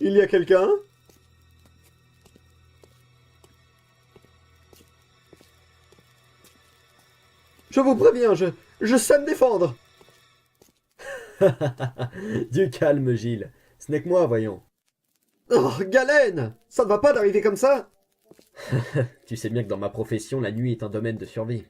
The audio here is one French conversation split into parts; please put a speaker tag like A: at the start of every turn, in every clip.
A: Il y a quelqu'un? Je vous préviens, je sais me défendre. Du calme, Gilles. Ce n'est que moi, voyons. Oh, Galène! Ça ne va pas d'arriver comme ça? Tu sais bien que dans ma profession, la nuit est un domaine de survie.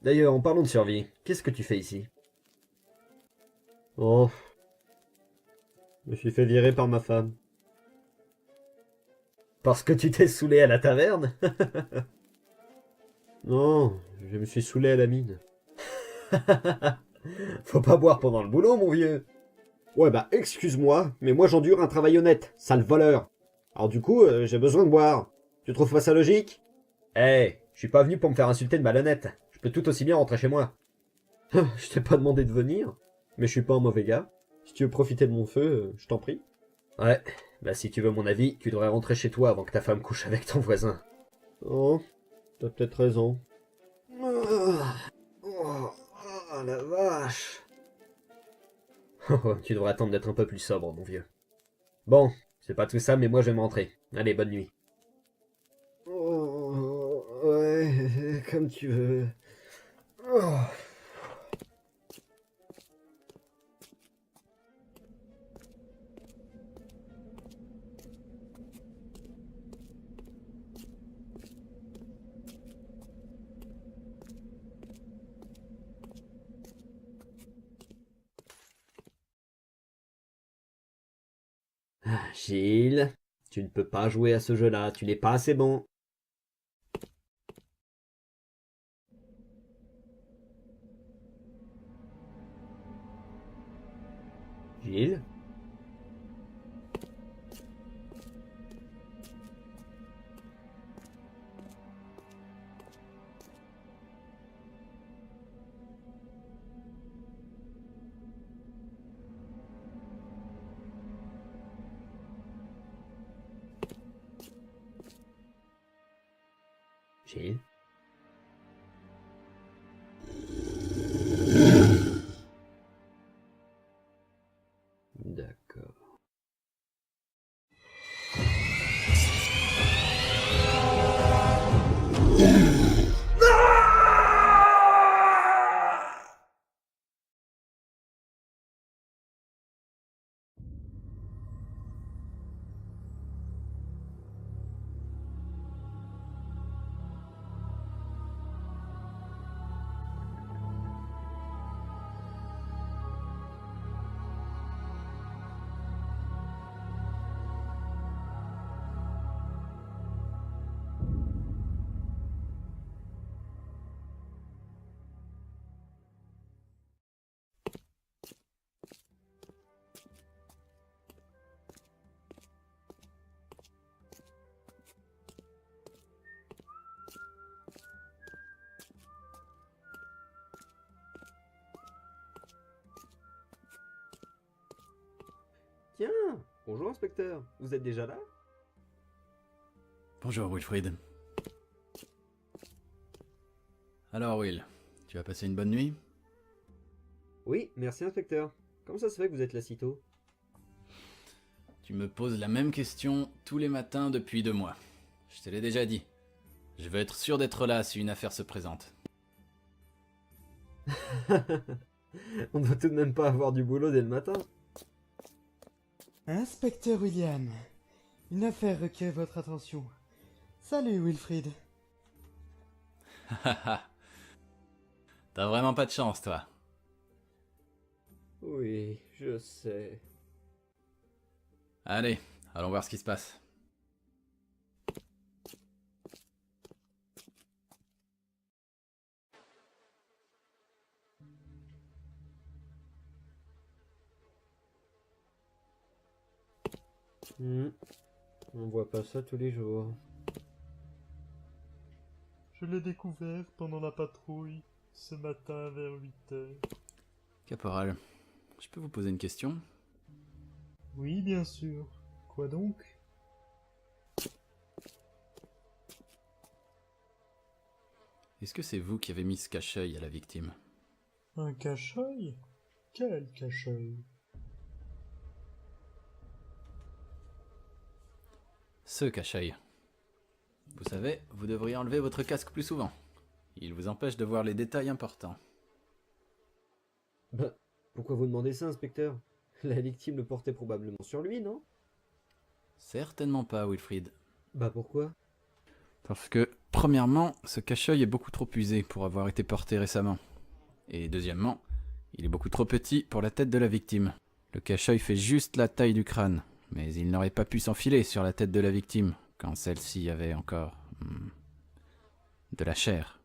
A: D'ailleurs, en parlant de survie, qu'est-ce que tu fais ici? Oh, je me suis fait virer par ma femme. Parce que tu t'es saoulé à la taverne? Non, je me suis saoulé à la mine. Faut pas boire pendant le boulot, mon vieux. Ouais, bah, excuse-moi, mais moi j'endure un travail honnête, sale voleur. Alors du coup, j'ai besoin de boire. Tu trouves pas ça logique? Eh, je suis pas venu pour me faire insulter de malhonnête. Je peux tout aussi bien rentrer chez moi. Je t'ai pas demandé de venir, mais je suis pas un mauvais gars. Si tu veux profiter de mon feu, je t'en prie. Ouais, bah si tu veux mon avis, tu devrais rentrer chez toi avant que ta femme couche avec ton voisin. Oh, t'as peut-être raison. Ah, oh, ah, la vache. Tu devrais attendre d'être un peu plus sobre, mon vieux. Bon, c'est pas tout ça, mais moi je vais me rentrer. Allez, bonne nuit. Oh, ouais, comme tu veux. Oh. Ah, Gilles, tu ne peux pas jouer à ce jeu-là, tu n'es pas assez bon. Gilles? Gilles? D'accord. Tiens, bonjour inspecteur, vous êtes déjà là?
B: Bonjour Wilfried. Alors Will, tu as passé une bonne nuit?
A: Oui, merci inspecteur. Comment ça se fait que vous êtes là si tôt?
B: Tu me poses la même question tous les matins depuis 2 mois. Je te l'ai déjà dit. Je veux être sûr d'être là si une affaire se présente.
A: On ne doit tout de même pas avoir du boulot dès le matin.
C: Inspecteur William, une affaire requiert votre attention. Salut Wilfried.
B: Haha. T'as vraiment pas de chance, toi.
A: Oui, je sais.
B: Allez, allons voir ce qui se passe.
A: On voit pas ça tous les jours.
C: Je l'ai découvert pendant la patrouille, ce matin vers 8 heures.
B: Caporal, je peux vous poser une question?
C: Oui, bien sûr. Quoi donc?
B: Est-ce que c'est vous qui avez mis ce cache-œil à la victime?
C: Un cache-œil? Quel cache-œil?
B: Ce cache-œil. Vous savez, vous devriez enlever votre casque plus souvent. Il vous empêche de voir les détails importants.
A: Bah, pourquoi vous demandez ça, inspecteur? La victime le portait probablement sur lui, non?
B: Certainement pas, Wilfried.
A: Bah pourquoi?
B: Parce que, premièrement, ce cache-œil est beaucoup trop usé pour avoir été porté récemment. Et deuxièmement, il est beaucoup trop petit pour la tête de la victime. Le cache-œil fait juste la taille du crâne, mais il n'aurait pas pu s'enfiler sur la tête de la victime, quand celle-ci avait encore... de la chair.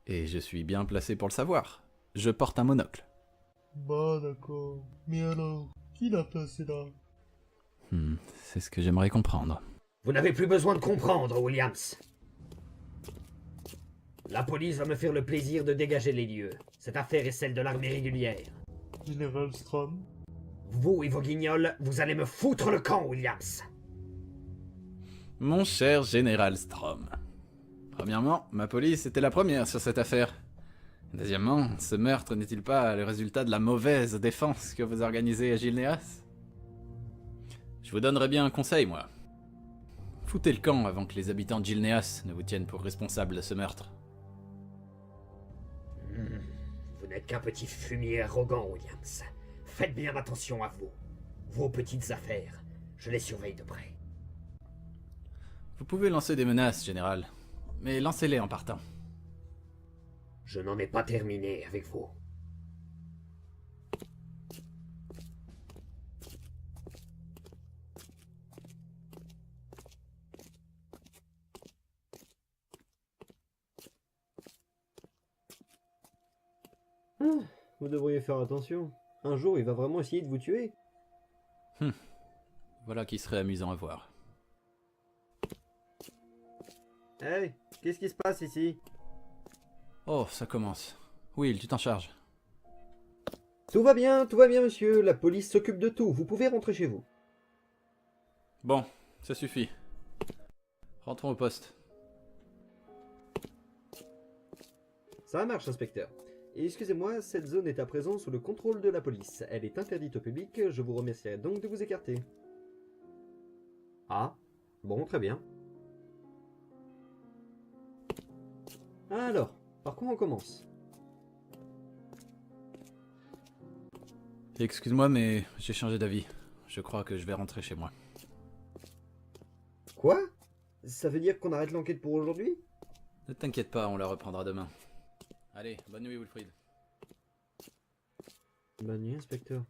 B: Et je suis bien placé pour le savoir. Je porte un monocle.
C: Bah d'accord. Mais alors, qui l'a placé là?
B: C'est ce que j'aimerais comprendre.
A: Vous n'avez plus besoin de comprendre, Williams. La police va me faire le plaisir de dégager les lieux. Cette affaire est celle de l'armée régulière.
C: Général Strom?
A: Vous et vos guignols, vous allez me foutre le camp, Williams.
B: Mon cher général Strom. Premièrement, ma police était la première sur cette affaire. Deuxièmement, ce meurtre n'est-il pas le résultat de la mauvaise défense que vous organisez à Gilneas? Je vous donnerais bien un conseil, moi. Foutez le camp avant que les habitants de Gilneas ne vous tiennent pour responsable de ce meurtre.
A: Vous n'êtes qu'un petit fumier arrogant, Williams. Faites bien attention à vous. Vos petites affaires, je les surveille de près.
B: Vous pouvez lancer des menaces, général, mais lancez-les en partant.
A: Je n'en ai pas terminé avec vous. Vous devriez faire attention. Un jour, il va vraiment essayer de vous tuer.
B: Voilà qui serait amusant à voir.
A: Hey, qu'est-ce qui se passe ici?
B: Oh, ça commence. Will, tu t'en charges.
A: Tout va bien, monsieur. La police s'occupe de tout. Vous pouvez rentrer chez vous.
B: Bon, ça suffit. Rentrons au poste.
A: Ça marche, inspecteur. Et excusez-moi, cette zone est à présent sous le contrôle de la police. Elle est interdite au public. Je vous remercierai donc de vous écarter. Ah, bon, très bien. Alors, par quoi on commence?
B: Excuse-moi, mais j'ai changé d'avis. Je crois que je vais rentrer chez moi.
A: Quoi? Ça veut dire qu'on arrête l'enquête pour aujourd'hui?
B: Ne t'inquiète pas, on la reprendra demain. Allez, bonne nuit, Wilfried.
A: Bonne nuit, inspecteur.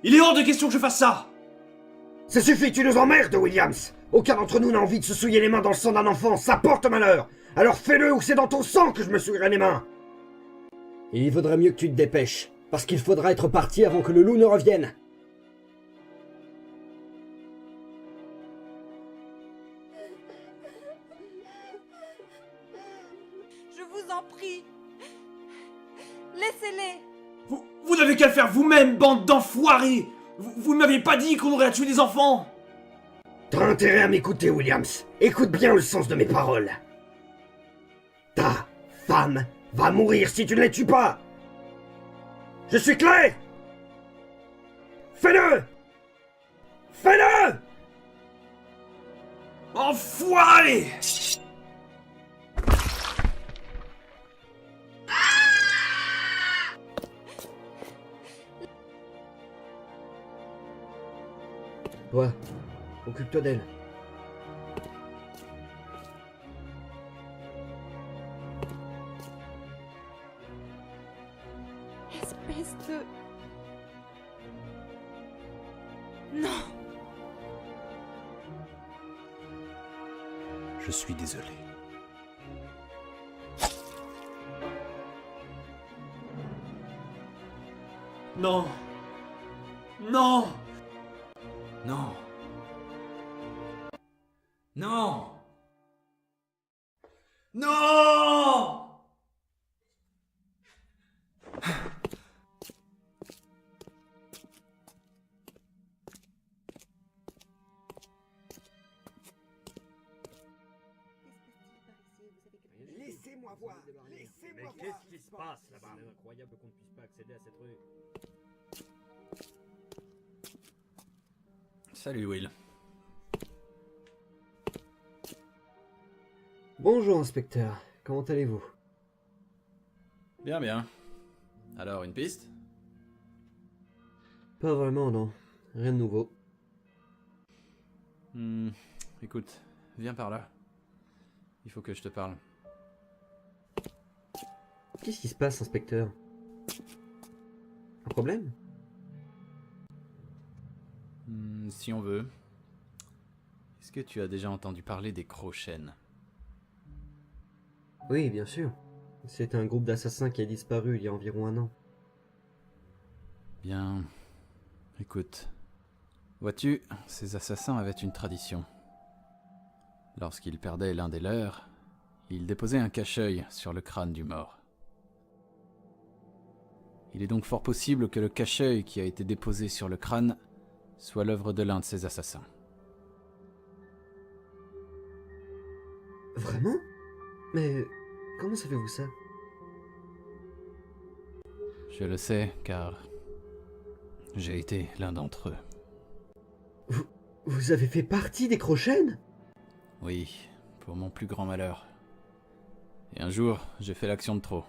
D: Il est hors de question que je fasse ça!
A: Ça suffit, tu nous emmerdes, Williams! Aucun d'entre nous n'a envie de se souiller les mains dans le sang d'un enfant, ça porte malheur! Alors fais-le ou c'est dans ton sang que je me souillerai les mains! Il vaudrait mieux que tu te dépêches, parce qu'il faudra être parti avant que le loup ne revienne.
E: Je vous en prie. Laissez-les.
D: Vous n'avez qu'à le faire vous-même, bande d'enfoirés! Vous ne m'aviez pas dit qu'on aurait à tuer des enfants!
A: T'as intérêt à m'écouter, Williams. Écoute bien le sens de mes paroles. Ta femme va mourir si tu ne les tues pas. Je suis clair? Fais-le! Fais-le!
D: Enfoirés!
A: Toi, occupe-toi d'elle.
E: Non.
F: Je suis désolé.
D: Non. Non.
F: Non. Non. Non.
A: Laissez-moi voir. Laissez-moi voir. Qu'est-ce qui se passe là-bas? C'est incroyable qu'on ne puisse pas accéder à cette rue.
B: Salut Will.
A: Bonjour, inspecteur. Comment allez-vous?
B: Bien, bien. Alors, une piste?
A: Pas vraiment, non. Rien de nouveau.
B: Écoute, viens par là. Il faut que je te parle.
A: Qu'est-ce qui se passe, inspecteur? Un problème?
B: Si on veut. Est-ce que tu as déjà entendu parler des Crochènes?
A: Oui, bien sûr. C'est un groupe d'assassins qui a disparu il y a environ 1 an.
B: Bien. Écoute. Vois-tu, ces assassins avaient une tradition. Lorsqu'ils perdaient l'un des leurs, ils déposaient un cache-œil sur le crâne du mort. Il est donc fort possible que le cache-œil qui a été déposé sur le crâne soit l'œuvre de l'un de ces assassins.
A: Vraiment? Mais comment savez-vous ça?
B: Je le sais, car j'ai été l'un d'entre eux.
A: Vous avez fait partie des Crochènes?
B: Oui, pour mon plus grand malheur. Et un jour, j'ai fait l'action de trop.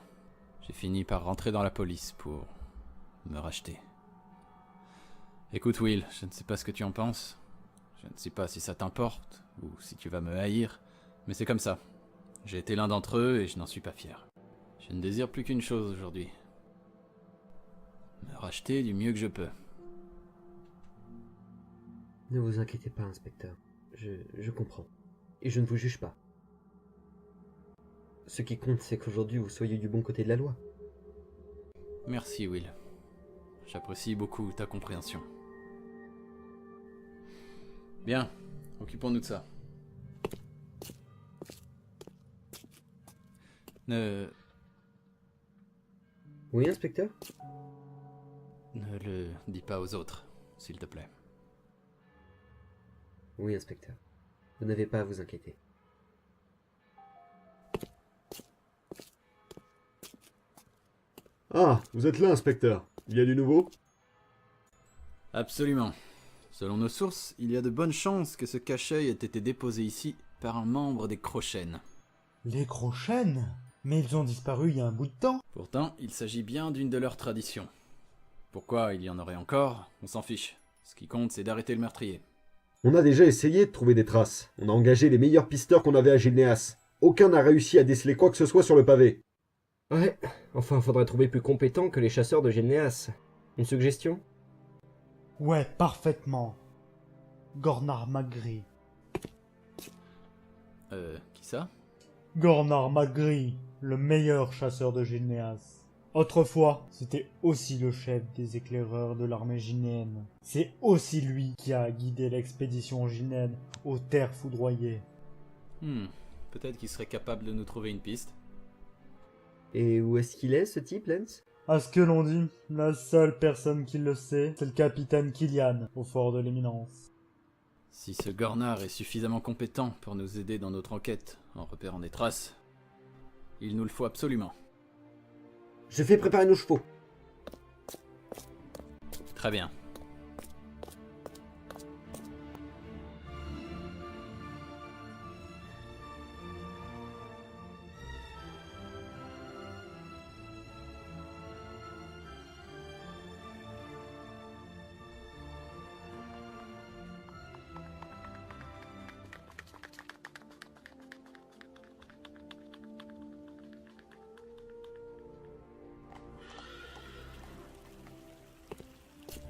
B: J'ai fini par rentrer dans la police pour me racheter. Écoute Will, je ne sais pas ce que tu en penses. Je ne sais pas si ça t'importe, ou si tu vas me haïr, mais c'est comme ça. J'ai été l'un d'entre eux et je n'en suis pas fier. Je ne désire plus qu'une chose aujourd'hui. Me racheter du mieux que je peux.
A: Ne vous inquiétez pas, inspecteur. Je comprends. Et je ne vous juge pas. Ce qui compte, c'est qu'aujourd'hui vous soyez du bon côté de la loi.
B: Merci Will. J'apprécie beaucoup ta compréhension. Bien, occupons-nous de ça. Ne
A: Oui, inspecteur?
B: Ne le dis pas aux autres, s'il te plaît.
A: Oui, inspecteur. Vous n'avez pas à vous inquiéter.
G: Ah, vous êtes là, inspecteur. Il y a du nouveau?
B: Absolument. Selon nos sources, il y a de bonnes chances que ce cache-œil ait été déposé ici par un membre des Crochènes.
C: Les Crochènes? Mais ils ont disparu il y a un bout de temps.
B: Pourtant, il s'agit bien d'une de leurs traditions. Pourquoi il y en aurait encore? On s'en fiche. Ce qui compte, c'est d'arrêter le meurtrier.
G: On a déjà essayé de trouver des traces. On a engagé les meilleurs pisteurs qu'on avait à Gilnéas. Aucun n'a réussi à déceler quoi que ce soit sur le pavé.
A: Ouais, enfin, faudrait trouver plus compétent que les chasseurs de Gilnéas. Une suggestion?
C: Ouais, parfaitement. Gornar Magri.
B: Qui ça?
C: Gornar Magri, le meilleur chasseur de Gilnéas. Autrefois, c'était aussi le chef des éclaireurs de l'armée gilnéenne. C'est aussi lui qui a guidé l'expédition gilnéenne aux terres foudroyées.
B: Peut-être qu'il serait capable de nous trouver une piste.
A: Et où est-ce qu'il est, ce type, Lens?
C: À ce que l'on dit, la seule personne qui le sait, c'est le capitaine Kilian, au fort de l'Éminence.
B: Si ce Gornar est suffisamment compétent pour nous aider dans notre enquête en repérant des traces, il nous le faut absolument.
A: Je fais préparer nos chevaux.
B: Très bien.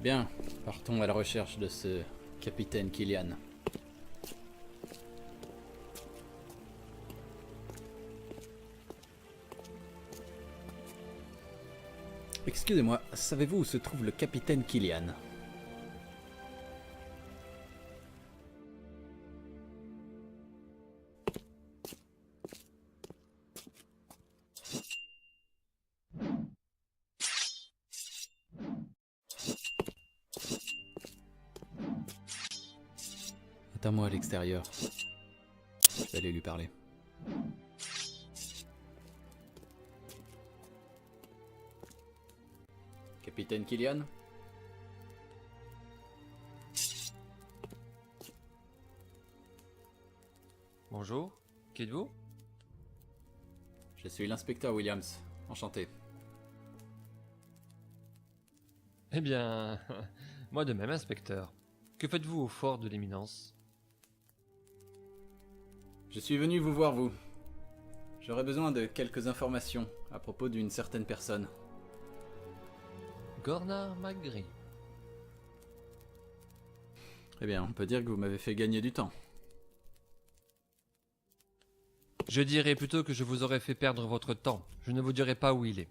B: Bien, Partons à la recherche de ce capitaine Killian. Excusez-moi, savez-vous où se trouve le capitaine Killian? Attends-moi à l'extérieur. Je vais aller lui parler. Capitaine Killian?
H: Bonjour, qui êtes-vous?
B: Je suis l'inspecteur Williams. Enchanté.
H: Eh bien, moi de même, inspecteur. Que faites-vous au fort de l'éminence?
B: Je suis venu vous voir, vous. J'aurais besoin de quelques informations à propos d'une certaine personne.
H: Gornar McGree.
B: Eh bien, on peut dire que vous m'avez fait gagner du temps.
H: Je dirais plutôt que je vous aurais fait perdre votre temps. Je ne vous dirai pas où il est.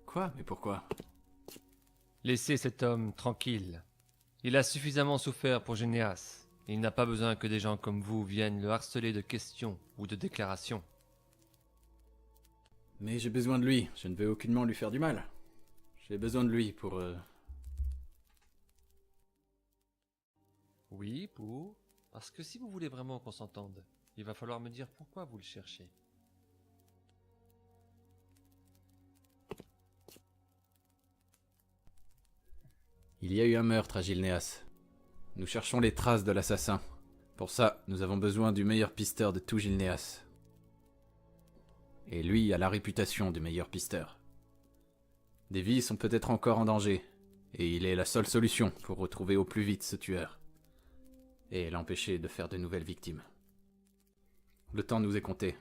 B: Quoi? Mais pourquoi?
H: Laissez cet homme tranquille. Il a suffisamment souffert pour Généas. Il n'a pas besoin que des gens comme vous viennent le harceler de questions ou de déclarations.
B: Mais j'ai besoin de lui. Je ne veux aucunement lui faire du mal. J'ai besoin de lui pour...
H: Oui, pour... Parce que si vous voulez vraiment qu'on s'entende, il va falloir me dire pourquoi vous le cherchez.
B: Il y a eu un meurtre à Gilnéas. Nous cherchons les traces de l'assassin. Pour ça, nous avons besoin du meilleur pisteur de tout Gilnéas. Et lui a la réputation du meilleur pisteur. Des vies sont peut-être encore en danger, et il est la seule solution pour retrouver au plus vite ce tueur. Et l'empêcher de faire de nouvelles victimes. Le temps nous est compté.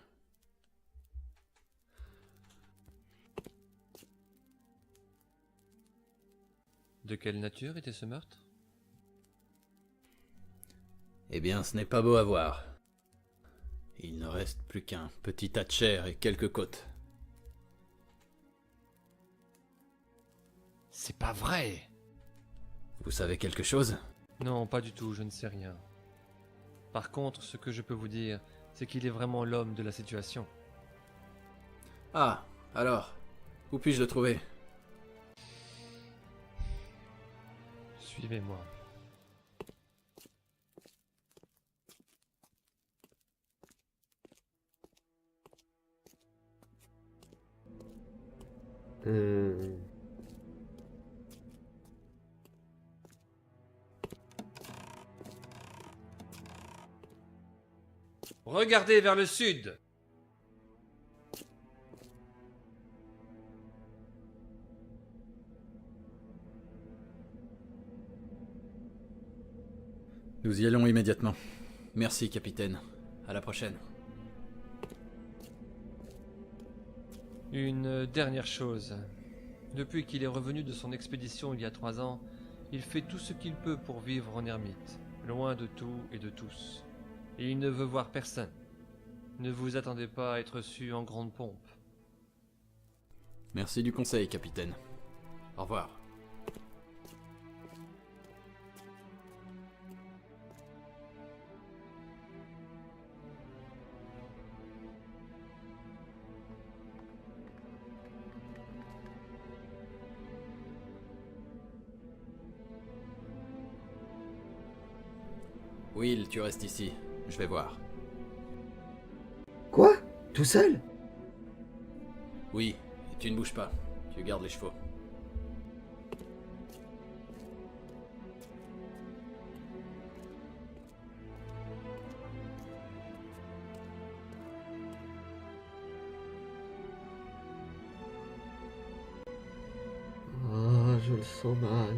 H: De quelle nature était ce meurtre?
B: Eh bien, ce n'est pas beau à voir. Il ne reste plus qu'un petit tas de chair et quelques côtes.
H: C'est pas vrai!
B: Vous savez quelque chose?
H: Non, pas du tout, je ne sais rien. Par contre, ce que je peux vous dire, c'est qu'il est vraiment l'homme de la situation.
B: Ah, alors, où puis-je le trouver?
H: Suivez-moi. Regardez vers le sud!
B: Nous y allons immédiatement. Merci, capitaine. À la prochaine.
H: Une dernière chose. Depuis qu'il est revenu de son expédition il y a 3 ans, il fait tout ce qu'il peut pour vivre en ermite, loin de tout et de tous. Et il ne veut voir personne. Ne vous attendez pas à être reçu en grande pompe.
B: Merci du conseil, capitaine. Au revoir. Will, tu restes ici. Je vais voir.
A: Quoi? Tout seul?
B: Oui, et tu ne bouges pas. Tu gardes les chevaux.
A: Ah, je le sens mal.